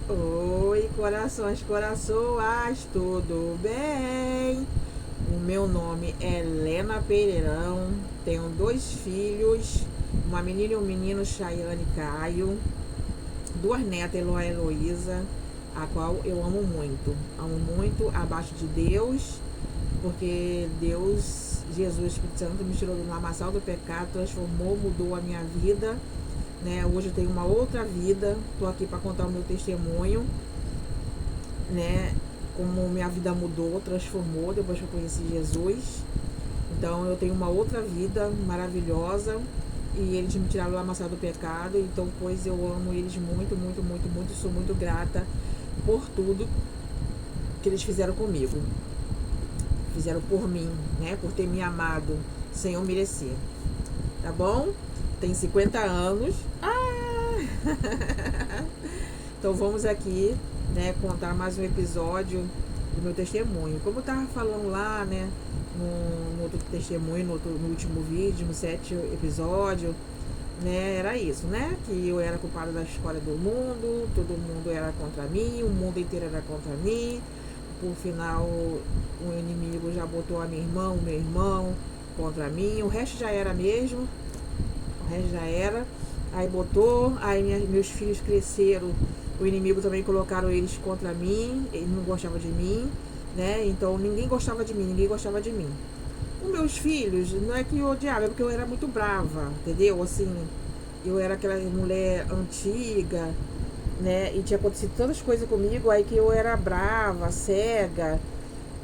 Oi, corações, corações, tudo bem? O meu nome é Lena Pereirão, tenho 2 filhos, uma menina e um menino, Chayane e Caio, 2 netas, Eloá e Heloísa, a qual eu amo muito abaixo de Deus, porque Deus, Jesus, Espírito Santo, me tirou do lamaçal do pecado, transformou, mudou a minha vida, né? Hoje eu tenho uma outra vida, tô aqui para contar o meu testemunho, né? Como minha vida mudou, transformou depois que eu conheci Jesus. Então eu tenho uma outra vida maravilhosa e eles me tiraram do lamaçal do pecado. Então, pois eu amo eles muito, muito, muito, muito. Sou muito grata por tudo que eles fizeram comigo. Fizeram por mim, né? Por ter me amado sem eu merecer. Tá bom? Tem 50 anos. Então vamos aqui, né, contar mais um episódio do meu testemunho. Como eu tava falando lá, né, no outro testemunho, no último vídeo, no 7º episódio, né, era isso, né, que eu era culpada da história do mundo, todo mundo era contra mim, o mundo inteiro era contra mim. Por final, o inimigo já botou a minha irmã, o meu irmão contra mim, o resto já era mesmo, o resto já era. Aí botou, aí meus filhos cresceram, o inimigo também colocaram eles contra mim, eles não gostavam de mim, né? Então ninguém gostava de mim, ninguém gostava de mim. Os meus filhos, não é que eu odiava, é porque eu era muito brava, entendeu? Assim, eu era aquela mulher antiga, né? E tinha acontecido tantas coisas comigo, aí que eu era brava, cega,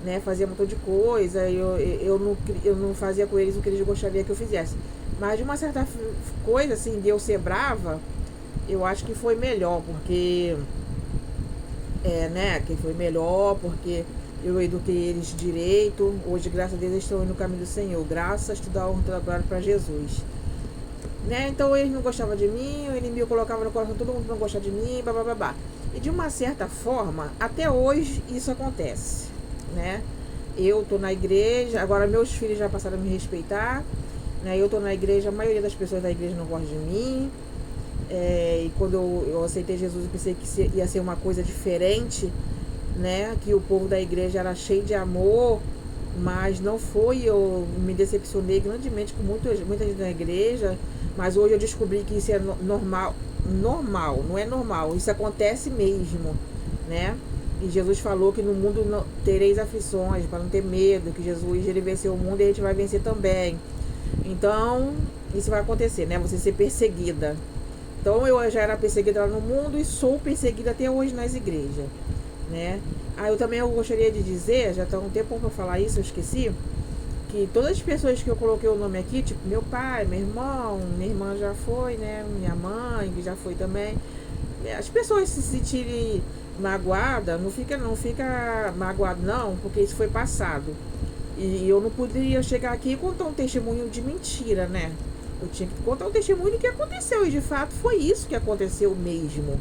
né? Fazia um montão de coisa, eu não fazia com eles o que eles gostariam que eu fizesse. Mas de uma certa coisa, assim, de eu ser brava, eu acho que foi melhor, porque né, que foi melhor, porque eu eduquei eles direito. Hoje, graças a Deus, eles estão indo no caminho do Senhor. Graças, tudo a honra, toda a glória para Jesus. Né? Então eles não gostavam de mim, o inimigo colocava no coração todo mundo não gostar de mim, babá. E de uma certa forma, até hoje isso acontece, né? Eu tô na igreja, agora meus filhos já passaram a me respeitar, né? Eu tô na igreja, a maioria das pessoas da igreja não gosta de mim. E quando eu aceitei Jesus, eu pensei que ia ser uma coisa diferente, né? Que o povo da igreja era cheio de amor, mas não foi. Eu me decepcionei grandemente com muita gente da igreja, mas hoje eu descobri que isso é normal. Normal, não é normal, isso acontece mesmo, né? E Jesus falou que no mundo não, tereis aflições, para não ter medo, que Jesus, ele venceu o mundo e a gente vai vencer também. Então, isso vai acontecer, né? Você ser perseguida. Então, eu já era perseguida lá no mundo e sou perseguida até hoje nas igrejas, né? Eu também eu gostaria de dizer, já está um tempo para falar isso, eu esqueci, que todas as pessoas que eu coloquei o nome aqui, tipo meu pai, meu irmão, minha irmã já foi, né? Minha mãe, que já foi também. As pessoas se sentirem magoadas, não fica magoado não, porque isso foi passado. E eu não poderia chegar aqui e contar um testemunho de mentira, né? Eu tinha que contar um testemunho do que aconteceu. E de fato foi isso que aconteceu mesmo.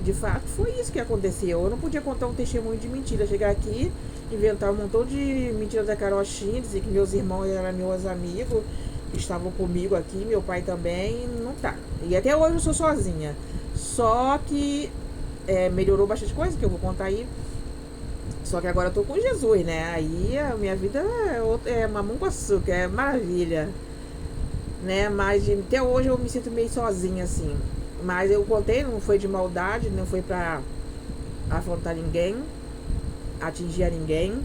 De fato foi isso que aconteceu. Eu não podia contar um testemunho de mentira. Chegar aqui, inventar um montão de mentiras da carochinha, dizer que meus irmãos eram meus amigos, que estavam comigo aqui, meu pai também, não tá. E até hoje eu sou sozinha. Só que melhorou bastante coisa, que eu vou contar aí. Só que agora eu tô com Jesus, né? Aí a minha vida é mamão com açúcar, é maravilha, né? Mas até hoje eu me sinto meio sozinha, assim. Mas eu contei, não foi de maldade, não foi pra afrontar ninguém, atingir a ninguém.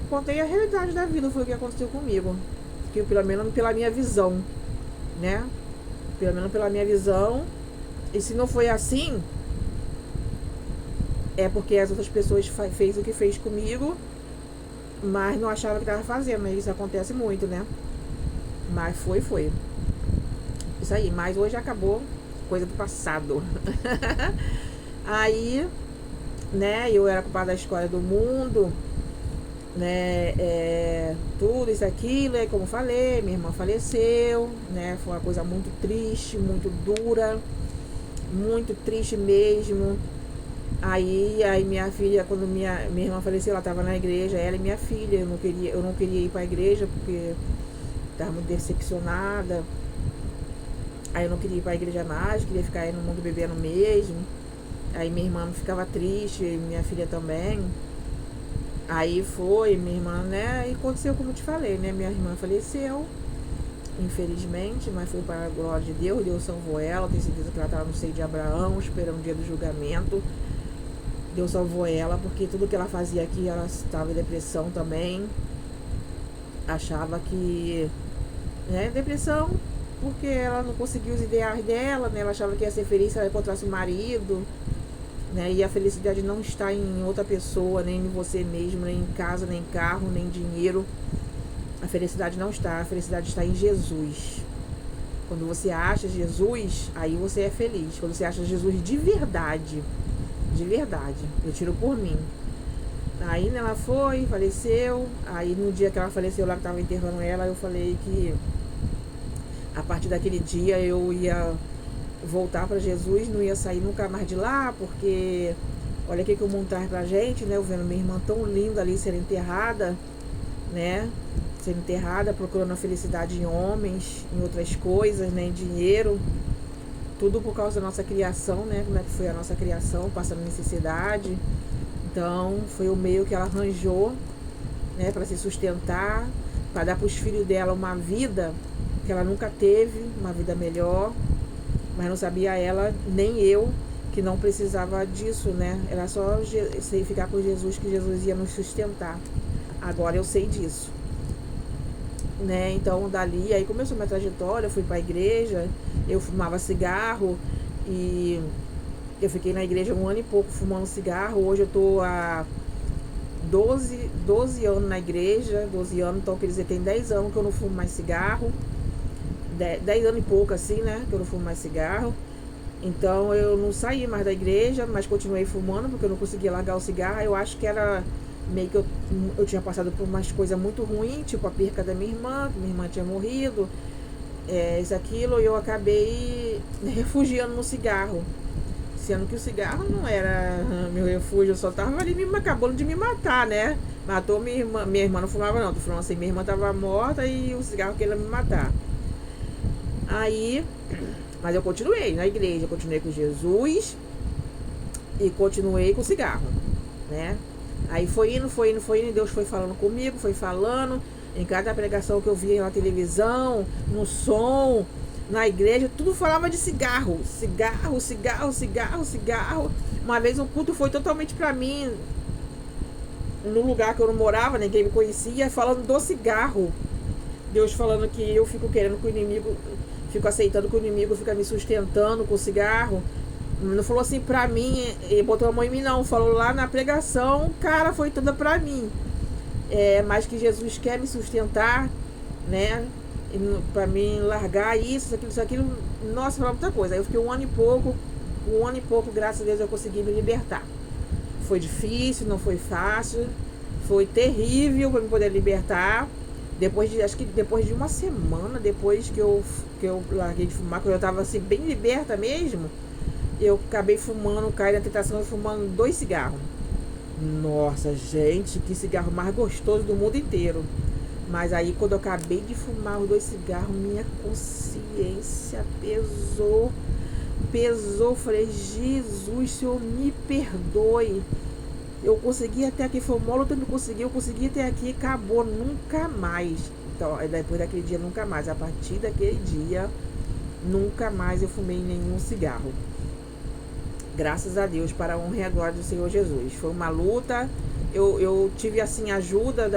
Contei a realidade da vida, foi o que aconteceu comigo. Que pelo menos pela minha visão, né? Pelo menos pela minha visão. E se não foi assim, é porque as outras pessoas fez o que fez comigo, mas não achava que estava fazendo. Isso acontece muito, né? Mas foi. Isso aí, mas hoje acabou, coisa do passado. Aí, né, eu era culpada da história do mundo, né, tudo isso, aquilo, e como falei, minha irmã faleceu, né, foi uma coisa muito triste, muito dura, muito triste mesmo. Aí minha filha, quando minha irmã faleceu, ela estava na igreja, ela e minha filha, eu não queria ir para a igreja porque estava muito decepcionada. Aí eu não queria ir para a igreja mais, queria ficar aí no mundo bebendo mesmo. Aí minha irmã ficava triste, minha filha também. Aí foi, minha irmã, né? E aconteceu como eu te falei, né? Minha irmã faleceu, infelizmente, mas foi para a glória de Deus. Deus salvou ela. Tenho certeza que ela estava no seio de Abraão, esperando o dia do julgamento. Deus salvou ela, porque tudo que ela fazia aqui, ela estava em depressão também. Achava que, né, depressão, porque ela não conseguiu os ideais dela, né? Ela achava que ia ser feliz se ela encontrasse o marido, né? E a felicidade não está em outra pessoa, nem em você mesmo, nem em casa, nem em carro, nem em dinheiro. A felicidade não está, a felicidade está em Jesus. Quando você acha Jesus, aí você é feliz. Quando você acha Jesus de verdade, eu tiro por mim. Aí, né, ela foi, faleceu. Aí no dia que ela faleceu, lá que estava enterrando ela, eu falei que a partir daquele dia eu ia voltar para Jesus, não ia sair nunca mais de lá, porque olha o que o mundo traz pra gente, né? Eu vendo minha irmã tão linda ali sendo enterrada, né? Sendo enterrada, procurando a felicidade em homens, em outras coisas, né? Em dinheiro. Tudo por causa da nossa criação, né? Como é que foi a nossa criação, passando necessidade. Então, foi o meio que ela arranjou, né? Para se sustentar, para dar para os filhos dela uma vida que ela nunca teve, uma vida melhor. Mas não sabia ela, nem eu, que não precisava disso, né? Era só ficar com Jesus, que Jesus ia nos sustentar. Agora eu sei disso, né? Então dali, aí começou minha trajetória, eu fui pra igreja, eu fumava cigarro e eu fiquei na igreja 1 ano e pouco fumando cigarro. Hoje eu tô há 12 anos na igreja, 12 anos, então quer dizer, tem 10 anos que eu não fumo mais cigarro. 10 anos e pouco assim, né, que eu não fumo mais cigarro. Então eu não saí mais da igreja, mas continuei fumando, porque eu não conseguia largar o cigarro. Eu acho que era meio que eu tinha passado por umas coisas muito ruins, tipo a perca da minha irmã, que minha irmã tinha morrido, isso, aquilo, e eu acabei refugiando no cigarro. Sendo que o cigarro não era meu refúgio, eu só tava ali acabando de me matar, né? Matou minha irmã não fumava não, tô falando assim, minha irmã tava morta e o cigarro queria me matar. Aí, mas eu continuei na igreja, continuei com Jesus e continuei com o cigarro, né? Aí foi indo, e Deus foi falando comigo, foi falando. Em cada pregação que eu via na televisão, no som, na igreja, tudo falava de cigarro. Cigarro, cigarro, cigarro, cigarro. Uma vez um culto foi totalmente pra mim, no lugar que eu não morava, ninguém me conhecia, falando do cigarro. Deus falando que eu fico querendo que o inimigo, fico aceitando que o inimigo fica me sustentando com o cigarro. Não falou assim pra mim e botou a mão em mim, não. Falou lá na pregação, cara, foi toda pra mim. Mas que Jesus quer me sustentar, né? Pra mim largar isso, aquilo. Nossa, falou muita coisa. Aí eu fiquei 1 ano e pouco, graças a Deus eu consegui me libertar. Foi difícil, não foi fácil, foi terrível pra me poder libertar. Acho que depois de uma semana, depois que eu larguei de fumar, quando eu tava assim, bem liberta mesmo, eu acabei fumando, caí na tentação, fumando 2 cigarros. Nossa, gente, que cigarro mais gostoso do mundo inteiro. Mas aí, quando eu acabei de fumar os 2 cigarros, minha consciência pesou. Falei, Jesus, Senhor, me perdoe. Eu consegui até aqui, foi uma luta, eu consegui até aqui, acabou, nunca mais. Então, depois daquele dia, nunca mais. A partir daquele dia, nunca mais eu fumei nenhum cigarro. Graças a Deus, para a honra e a glória do Senhor Jesus. Foi uma luta. Eu tive, assim, ajuda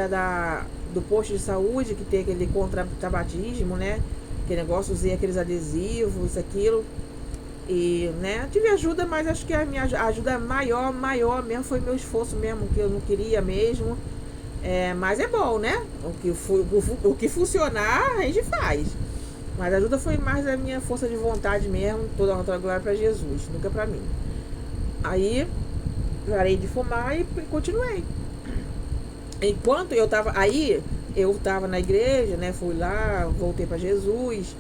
do posto de saúde, que tem aquele contra-tabagismo, né? Aquele negócio, usei aqueles adesivos, isso, aquilo. E, né, tive ajuda, mas acho que a minha ajuda maior mesmo foi meu esforço mesmo, que eu não queria mesmo. Mas é bom, né? O que funcionar, a gente faz. Mas a ajuda foi mais a minha força de vontade mesmo, toda a glória para Jesus, nunca para mim. Aí, parei de fumar e continuei. Enquanto eu tava na igreja, né, fui lá, voltei para Jesus.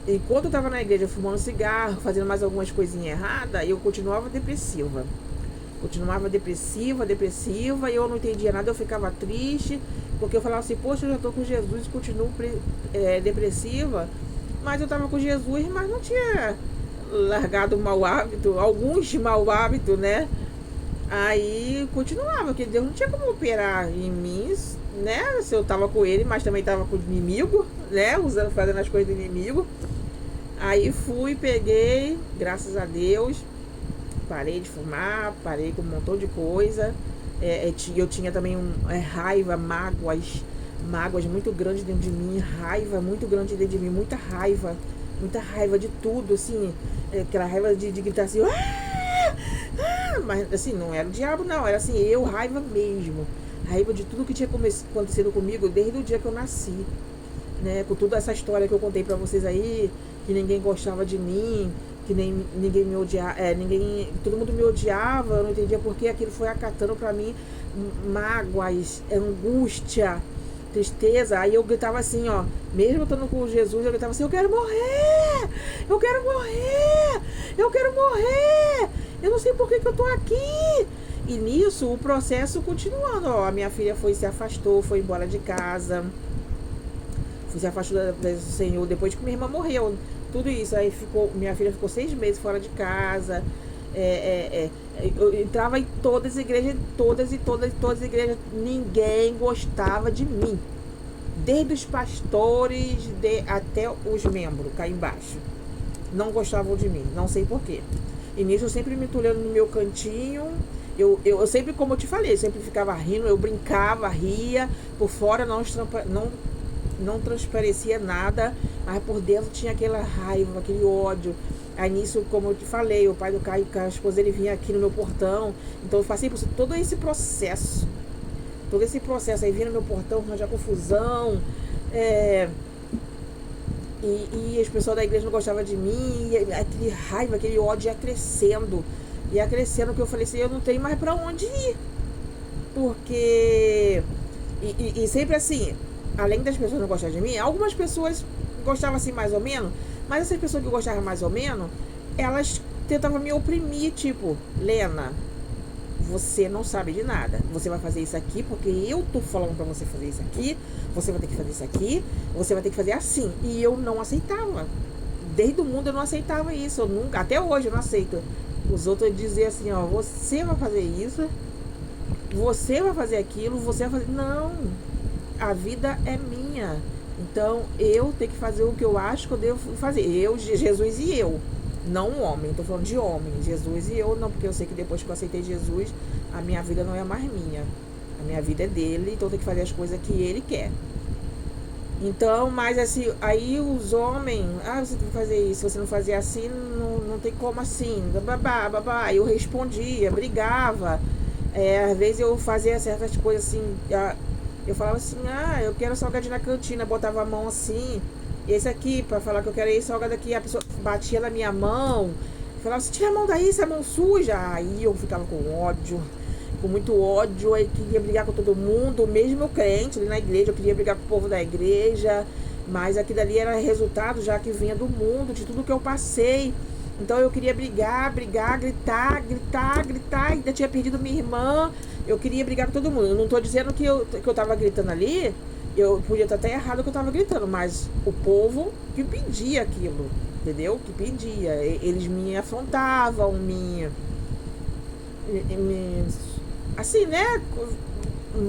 Enquanto eu tava na igreja fumando cigarro, fazendo mais algumas coisinhas erradas, eu continuava depressiva. E eu não entendia nada, eu ficava triste, porque eu falava assim, poxa, eu já tô com Jesus e continuo depressiva, mas eu tava com Jesus, mas não tinha largado o mau hábito, alguns mau hábitos, né? Aí continuava, porque Deus não tinha como operar em mim, né? Se eu tava com ele, mas também tava com o inimigo, né? Fazendo as coisas do inimigo. Aí fui, peguei, graças a Deus, parei de fumar, parei com um montão de coisa. Eu tinha também raiva, mágoas muito grandes dentro de mim, raiva muito grande dentro de mim, muita raiva de tudo, assim, aquela raiva de gritar assim, mas assim, não era o diabo não, era assim, raiva mesmo, raiva de tudo que tinha acontecido comigo desde o dia que eu nasci, né, com toda essa história que eu contei pra vocês aí, que ninguém gostava de mim, que ninguém me odiava, todo mundo me odiava, eu não entendia porque aquilo foi acatando pra mim mágoas, angústia, tristeza. Aí eu gritava assim, ó, mesmo estando com Jesus, eu gritava assim, eu quero morrer, eu quero morrer, eu quero morrer, eu não sei por que eu tô aqui. E nisso o processo continuando, ó, a minha filha se afastou, foi embora de casa, se afastou do Senhor depois que minha irmã morreu, tudo isso. Aí minha filha ficou 6 meses fora de casa. Eu entrava em todas as igrejas, todas as igrejas, ninguém gostava de mim, desde os pastores até os membros cá embaixo, não gostavam de mim, não sei porquê. E nisso eu sempre me entulhando no meu cantinho. Eu sempre, como eu te falei, eu sempre ficava rindo, eu brincava, ria, por fora não transparecia nada, mas por dentro tinha aquela raiva, aquele ódio. Aí nisso, como eu te falei, o pai do Caio, a esposa dele vinha aqui no meu portão, então eu passei por todo esse processo, aí vinha no meu portão, arranjar confusão, e as pessoas da igreja não gostavam de mim, e aquele raiva, aquele ódio ia crescendo, que eu falei assim, eu não tenho mais pra onde ir, porque, e sempre assim, além das pessoas não gostarem de mim, algumas pessoas gostavam assim mais ou menos, mas essas pessoas que gostavam mais ou menos, elas tentavam me oprimir, tipo, Lena, você não sabe de nada, você vai fazer isso aqui porque eu tô falando pra você fazer isso aqui, você vai ter que fazer isso aqui, você vai ter que fazer assim. E eu não aceitava, desde o mundo eu não aceitava isso, eu nunca, até hoje eu não aceito. Os outros diziam assim, ó, você vai fazer isso, você vai fazer aquilo, você vai fazer, não, a vida é minha. Então, eu tenho que fazer o que eu acho que eu devo fazer. Jesus e eu. Não um homem. Estou falando de homem. Jesus e eu não. Porque eu sei que depois que eu aceitei Jesus, a minha vida não é mais minha. A minha vida é dele. Então, eu tenho que fazer as coisas que ele quer. Então, mas assim, aí os homens... você tem que fazer isso. Se você não fazer assim, não tem como assim. Babá. Eu respondia, brigava. Às vezes eu fazia certas coisas assim... Eu falava assim, eu quero salgadinho na cantina, botava a mão assim, esse aqui, pra falar que eu quero esse salgado aqui, a pessoa batia na minha mão, falava assim, tira a mão daí, essa mão suja. Aí eu ficava com ódio, com muito ódio, aí queria brigar com todo mundo, mesmo eu crente ali na igreja, eu queria brigar com o povo da igreja, mas aquilo ali era resultado já que vinha do mundo, de tudo que eu passei. Então eu queria brigar, gritar, ainda tinha perdido minha irmã, eu queria brigar com todo mundo. Eu não tô dizendo que eu tava gritando ali, eu podia estar até errado que eu tava gritando, mas o povo que pedia aquilo, entendeu? Que pedia, eles me afrontavam, assim, né?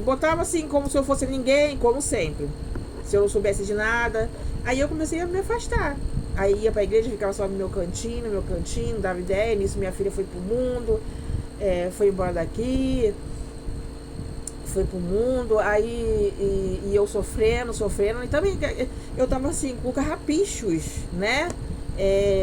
Botava assim como se eu fosse ninguém, como sempre, se eu não soubesse de nada. Aí eu comecei a me afastar. Aí ia pra igreja, ficava só no meu cantinho, dava ideia. Nisso minha filha foi pro mundo, foi embora daqui, foi pro mundo. Aí e eu sofrendo. E também eu tava assim, com carrapichos, né?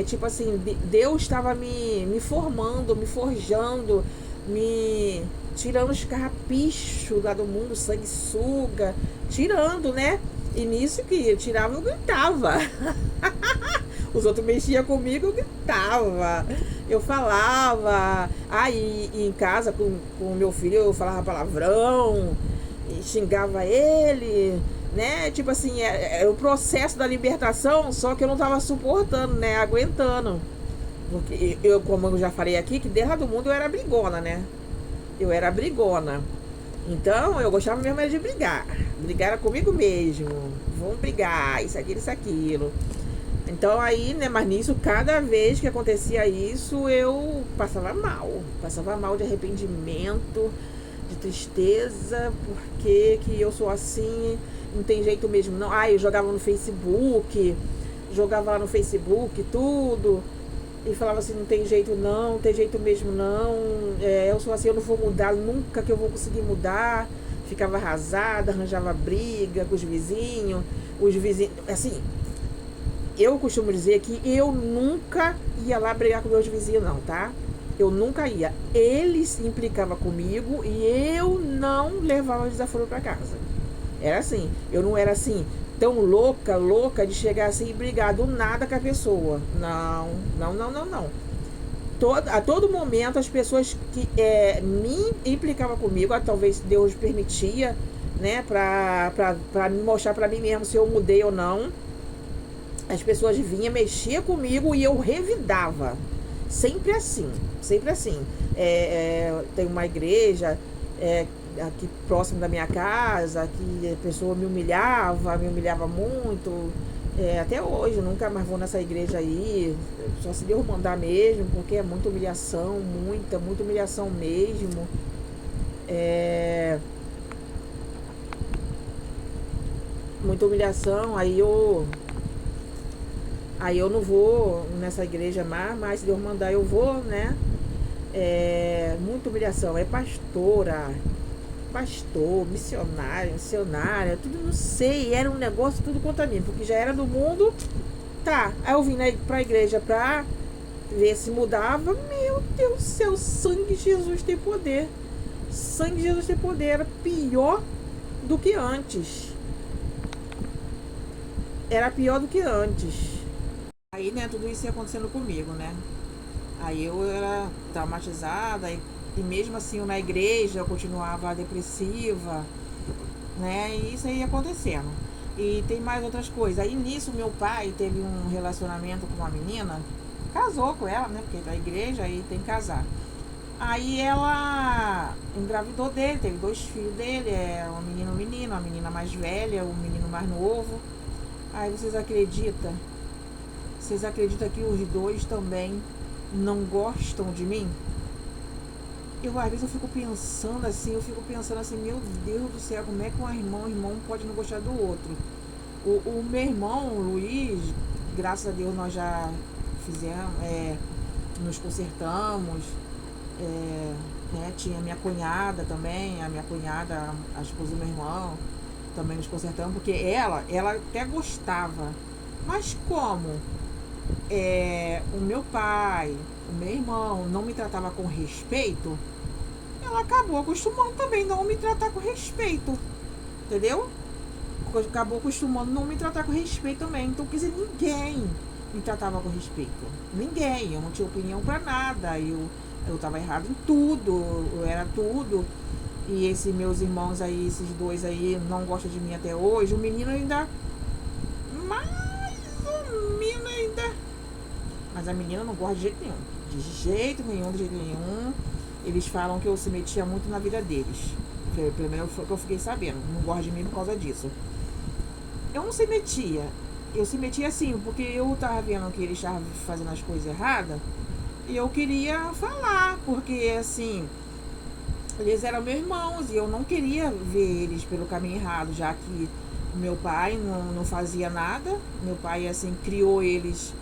Tipo assim, Deus estava me formando, me forjando, me tirando os carrapichos lá do mundo, sanguessuga, tirando, né? E nisso que eu tirava, eu gritava. Os outros mexiam comigo, eu gritava. Eu falava. Aí em casa com o meu filho eu falava palavrão, e xingava ele, né? Tipo assim, é o processo da libertação, só que eu não tava suportando, né? Aguentando. Porque eu, como eu já falei aqui, que desde lá do mundo eu era brigona, né? Eu era brigona. Então eu gostava mesmo de brigar. Brigar era comigo mesmo. Vamos brigar, isso aquilo. Então aí, né, mas nisso, cada vez que acontecia isso, eu passava mal de arrependimento, de tristeza, porque que eu sou assim, não tem jeito mesmo não. Eu jogava lá no Facebook tudo, e falava assim, não tem jeito não, não tem jeito mesmo não, eu sou assim, eu não vou mudar, nunca que eu vou conseguir mudar. Ficava arrasada, arranjava briga com os vizinhos, assim, eu costumo dizer que eu nunca ia lá brigar com meus vizinhos, não, tá? Eu nunca ia. Eles implicavam comigo e eu não levava desaforo para casa. Era assim. Eu não era assim, tão louca de chegar assim e brigar do nada com a pessoa. Não, não, não, não, não. A todo momento as pessoas que me implicavam comigo, talvez Deus permitia, né, pra me mostrar pra mim mesmo se eu mudei ou não. As pessoas vinham, mexia comigo e eu revidava. Sempre assim, sempre assim. Tem uma igreja aqui próximo da minha casa, que a pessoa me humilhava muito. Até hoje, eu nunca mais vou nessa igreja aí. Só se Deus mandar mesmo, porque é muita humilhação, muita humilhação mesmo. Muita humilhação, aí eu não vou nessa igreja mais, mas se Deus mandar eu vou, né? Muita humilhação. É pastor, missionária, tudo, não sei. Era um negócio tudo contra mim, porque já era do mundo. Tá, aí eu vim pra igreja pra ver se mudava. Meu Deus do céu, sangue de Jesus tem poder. Sangue de Jesus tem poder. Era pior do que antes. Era pior do que antes. Aí, né, tudo isso ia acontecendo comigo, né? Aí eu era traumatizada e mesmo assim na igreja eu continuava depressiva, né? E isso aí ia acontecendo. E tem mais outras coisas. Aí nisso meu pai teve um relacionamento com uma menina, casou com ela, né? Porque da igreja aí tem que casar. Aí ela engravidou dele, teve 2 filhos dele, um menino e um menino, uma menina mais velha, um menino mais novo. Aí vocês acreditam? Vocês acreditam que os 2 também não gostam de mim? Às vezes eu fico pensando assim, meu Deus do céu, como é que um irmão pode não gostar do outro? O meu irmão, o Luiz, graças a Deus nós já fizemos, nos consertamos, né? Tinha minha cunhada também, a esposa do meu irmão, também nos consertamos, porque ela até gostava, mas como o meu pai, o meu irmão não me tratava com respeito, ela acabou acostumando também não me tratar com respeito, entendeu? Acabou acostumando não me tratar com respeito também. Então, quer dizer, ninguém me tratava com respeito, ninguém. Eu não tinha opinião pra nada, eu tava errado em tudo, eu era tudo. E esses meus irmãos aí, esses 2 aí, não gostam de mim até hoje. O menino ainda, mais ou menos ainda, mas a menina não gosta de jeito nenhum. De jeito nenhum. Eles falam que eu se metia muito na vida deles. Pelo menos foi o que eu fiquei sabendo. Não gosta de mim por causa disso. Eu não se metia. Eu se metia assim, porque eu tava vendo que eles estavam fazendo as coisas erradas. E eu queria falar, porque assim, eles eram meus irmãos e eu não queria ver eles pelo caminho errado, já que meu pai não fazia nada. Meu pai, assim, criou eles,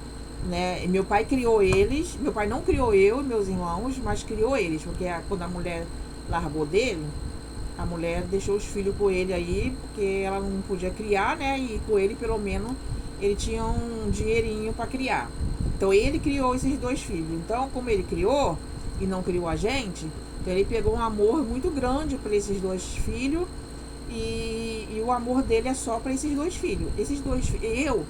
né? Meu pai criou eles. Meu pai não criou eu e meus irmãos, mas criou eles, porque quando a mulher largou dele, a mulher deixou os filhos com ele aí, porque ela não podia criar, né? E com ele, pelo menos, ele tinha um dinheirinho para criar. Então ele criou esses 2 filhos. Então, como ele criou e não criou a gente, então ele pegou um amor muito grande para esses 2 filhos. E o amor dele é só para esses 2 filhos. Esses 2 filhos,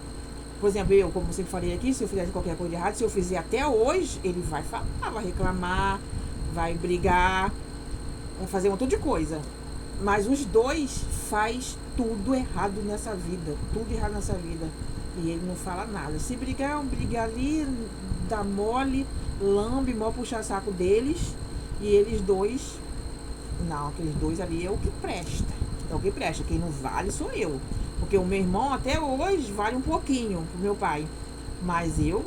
por exemplo, como eu sempre falei aqui, se eu fizesse qualquer coisa de errado, se eu fizer até hoje, ele vai falar, vai reclamar, vai brigar, vai fazer um montão de coisa. Mas os 2 faz tudo errado nessa vida. Tudo errado nessa vida. E ele não fala nada. Se brigar, briga ali, dá mole, lambe, mó puxar saco deles. E eles 2, não, aqueles 2 ali é o que presta. É o que presta. Quem não vale sou eu. Porque o meu irmão até hoje vale um pouquinho pro meu pai. Mas eu,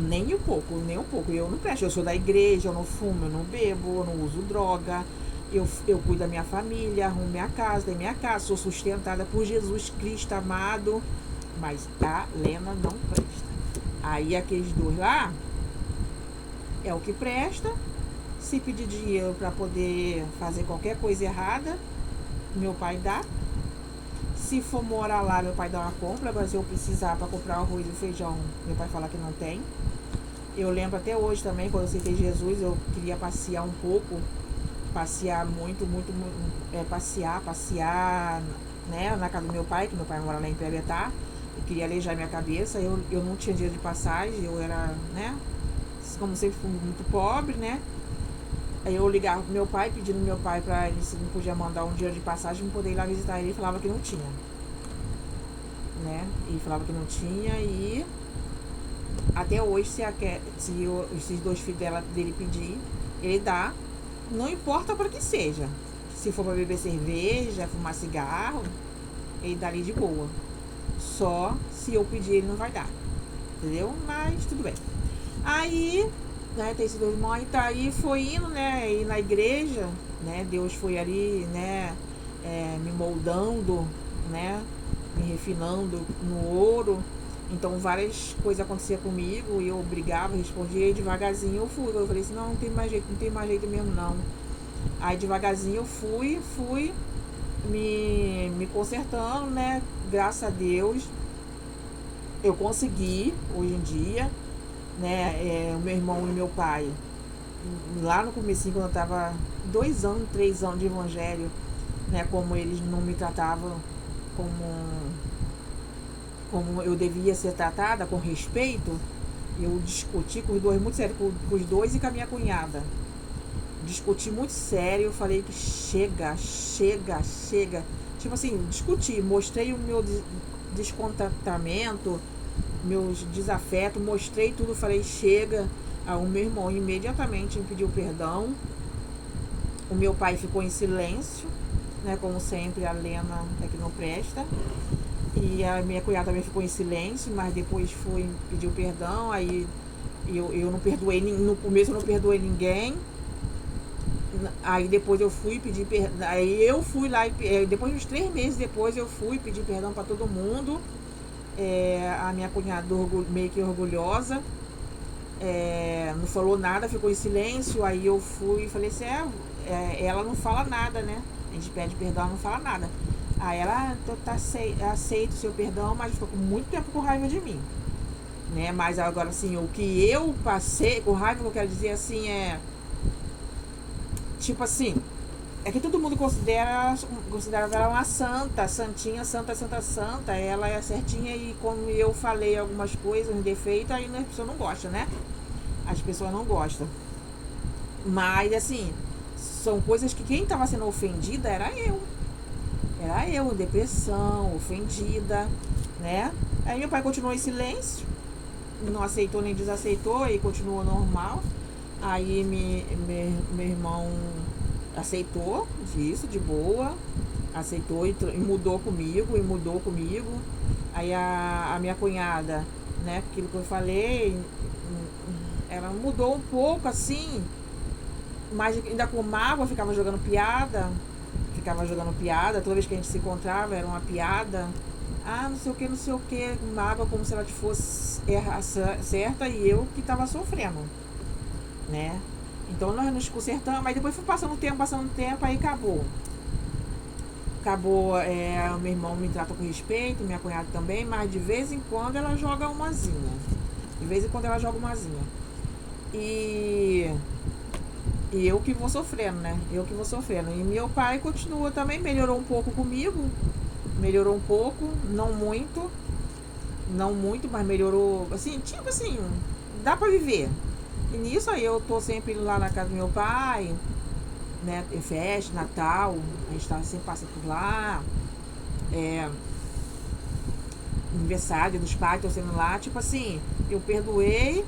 nem um pouco, nem um pouco. Eu não presto. Eu sou da igreja, eu não fumo, eu não bebo, eu não uso droga. Eu cuido da minha família, arrumo minha casa, da minha casa. Sou sustentada por Jesus Cristo amado. Mas a Lena não presta. Aí aqueles dois lá é o que presta. Se pedir dinheiro para poder fazer qualquer coisa errada, meu pai dá. Se for morar lá, meu pai dá uma compra. Agora, se eu precisar para comprar arroz e feijão, meu pai fala que não tem. Eu lembro até hoje também, quando eu aceitei Jesus, eu queria passear um pouco. Passear muito, passear, né, na casa do meu pai, que meu pai mora lá em Piabetá. Eu queria aleijar minha cabeça. Eu não tinha dinheiro de passagem, eu era, né, como sempre fui muito pobre, né. Aí eu ligava pro meu pai, pedindo meu pai pra ele se não podia mandar um dinheiro de passagem pra poder ir lá visitar ele. Ele falava que não tinha, né? Ele falava que não tinha. E até hoje, esses dois filhos dele pedir, ele dá. Não importa para que seja. Se for para beber cerveja, fumar cigarro, ele dá ali de boa. Só se eu pedir, ele não vai dar. Entendeu? Mas tudo bem. Aí, né, tem esses dois irmãos, e tá aí, foi indo, né, ir na igreja, né, Deus foi ali, né, me moldando, né, me refinando no ouro. Então várias coisas aconteciam comigo e eu brigava, respondia, e devagarzinho eu fui. Eu falei assim, não tem mais jeito, não tem mais jeito mesmo não. Aí devagarzinho eu fui me consertando, né, graças a Deus eu consegui hoje em dia, né, o meu irmão e meu pai, lá no comecinho, quando eu tava 2 anos, 3 anos de evangelho, né, como eles não me tratavam como eu devia ser tratada, com respeito, eu discuti com os dois muito sério, com os dois e com a minha cunhada. Discuti muito sério, eu falei que chega. Tipo assim, discuti, mostrei o meu descontentamento, meus desafetos, mostrei tudo, falei chega. Aí o meu irmão imediatamente me pediu perdão. O meu pai ficou em silêncio, né? Como sempre, a Lena é que não presta. E a minha cunhada também ficou em silêncio, mas depois foi pediu perdão. Aí eu não perdoei, no começo eu não perdoei ninguém. Aí depois eu fui pedir perdão. Aí eu fui lá, depois de uns 3 meses depois eu fui pedir perdão para todo mundo. A minha cunhada meio que orgulhosa, não falou nada, ficou em silêncio. Aí eu fui e falei assim, ela não fala nada, né? A gente pede perdão, ela não fala nada. Aí ela aceita o seu perdão, mas ficou com muito tempo com raiva de mim, né? Mas agora assim, o que eu passei com raiva, que eu quero dizer assim, tipo assim, é que todo mundo considerava ela uma santa, santinha, santa. Ela é certinha, e como eu falei algumas coisas, um defeito, aí as pessoas não gostam, né? As pessoas não gostam. Mas assim, são coisas que quem estava sendo ofendida era eu. Depressão, ofendida, né? Aí meu pai continuou em silêncio, não aceitou nem desaceitou, e continuou normal. Aí meu irmão aceitou disso, de boa, aceitou e mudou comigo. Aí a minha cunhada, né, aquilo que eu falei, ela mudou um pouco assim, mas ainda com mágoa, ficava jogando piada, toda vez que a gente se encontrava era uma piada. Não sei o que, mágoa, como se ela fosse certa e eu que estava sofrendo, né? Então nós nos consertamos, mas depois foi passando o tempo, aí acabou. O meu irmão me trata com respeito, minha cunhada também, mas de vez em quando ela joga umazinha. E eu que vou sofrendo, né? E meu pai continua também, melhorou um pouco comigo. Não muito, mas melhorou, assim, tipo assim, dá pra viver. E nisso aí eu tô sempre lá na casa do meu pai, né? Em festa, Natal, a gente tá sempre passando por lá. Aniversário dos pais, tô sendo lá, tipo assim, eu perdoei.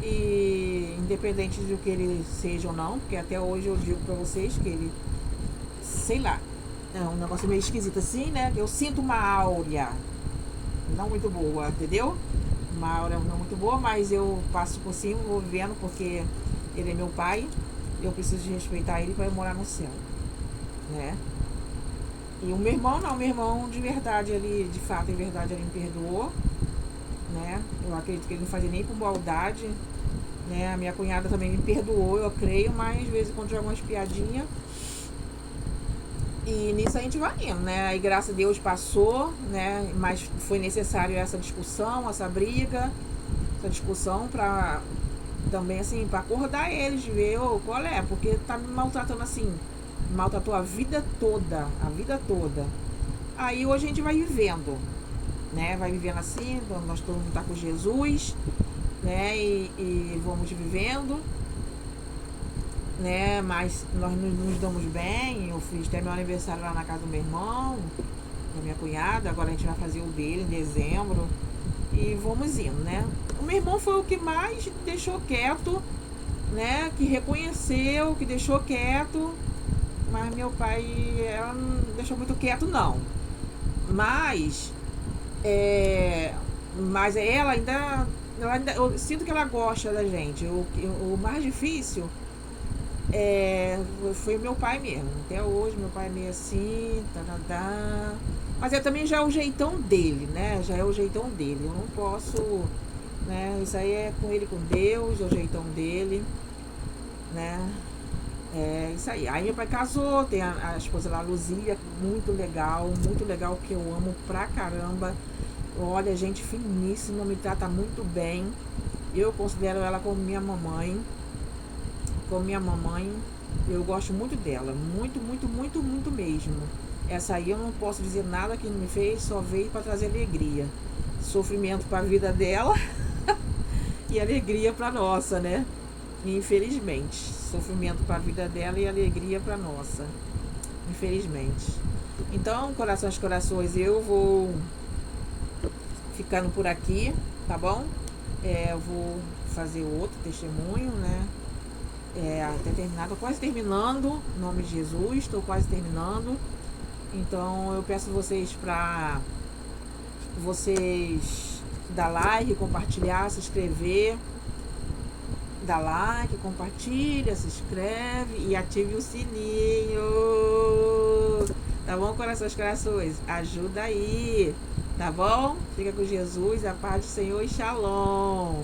E independente do que ele seja ou não, porque até hoje eu digo pra vocês que ele, sei lá, é um negócio meio esquisito assim, né? Eu sinto uma áurea, não muito boa, entendeu? Uma hora não muito boa, mas eu passo por cima, vou vivendo, porque ele é meu pai, eu preciso de respeitar ele para eu morar no céu, né? E o meu irmão não, meu irmão de verdade, ele, de fato, em verdade, ele me perdoou, né? Eu acredito que ele não fazia nem por maldade, né? A minha cunhada também me perdoou, eu creio, mas às vezes quando joga umas piadinhas. E nisso a gente vai indo, né? E graças a Deus passou, né? Mas foi necessário essa discussão, essa discussão pra também, assim, pra acordar eles, de ver, ô, qual é? Porque tá me maltratando assim, maltratou a vida toda. Aí hoje a gente vai vivendo, né? Vai vivendo assim, nós todo mundo tá com Jesus, né? E vamos vivendo, né? Mas nós nos damos bem. Eu fiz até meu aniversário lá na casa do meu irmão, da minha cunhada. Agora a gente vai fazer o dele em dezembro. E vamos indo, né? O meu irmão foi o que mais deixou quieto, né? Que reconheceu, que deixou quieto. Mas meu pai, ela não deixou muito quieto, não. Mas, é, mas ela ainda, eu sinto que ela gosta da gente. O mais difícil foi o meu pai mesmo. Até hoje, meu pai é meio assim, tá. Mas também já é o jeitão dele, né? Já é o jeitão dele. Eu não posso, né? Isso aí é com ele, com Deus, é o jeitão dele, né? É isso aí. Aí meu pai casou, tem a esposa lá, Luzia, muito legal, que eu amo pra caramba. Olha, gente finíssima, me trata muito bem. Eu considero ela como minha mamãe. Como minha mamãe, eu gosto muito dela. Muito, muito, muito, muito mesmo. Essa aí eu não posso dizer nada que não me fez, só veio para trazer alegria. Sofrimento para a vida dela e alegria para nossa, né? Infelizmente. Sofrimento para a vida dela e alegria para nossa. Infelizmente. Então, corações, eu vou ficando por aqui, tá bom? Eu vou fazer outro testemunho, né? Até terminar, tô quase terminando, em nome de Jesus, estou quase terminando. Então eu peço vocês para vocês dar like, compartilhar, se inscrever. Dá like, compartilha, se inscreve e ative o sininho. Tá bom, corações? Ajuda aí, tá bom? Fica com Jesus, a paz do Senhor e Shalom.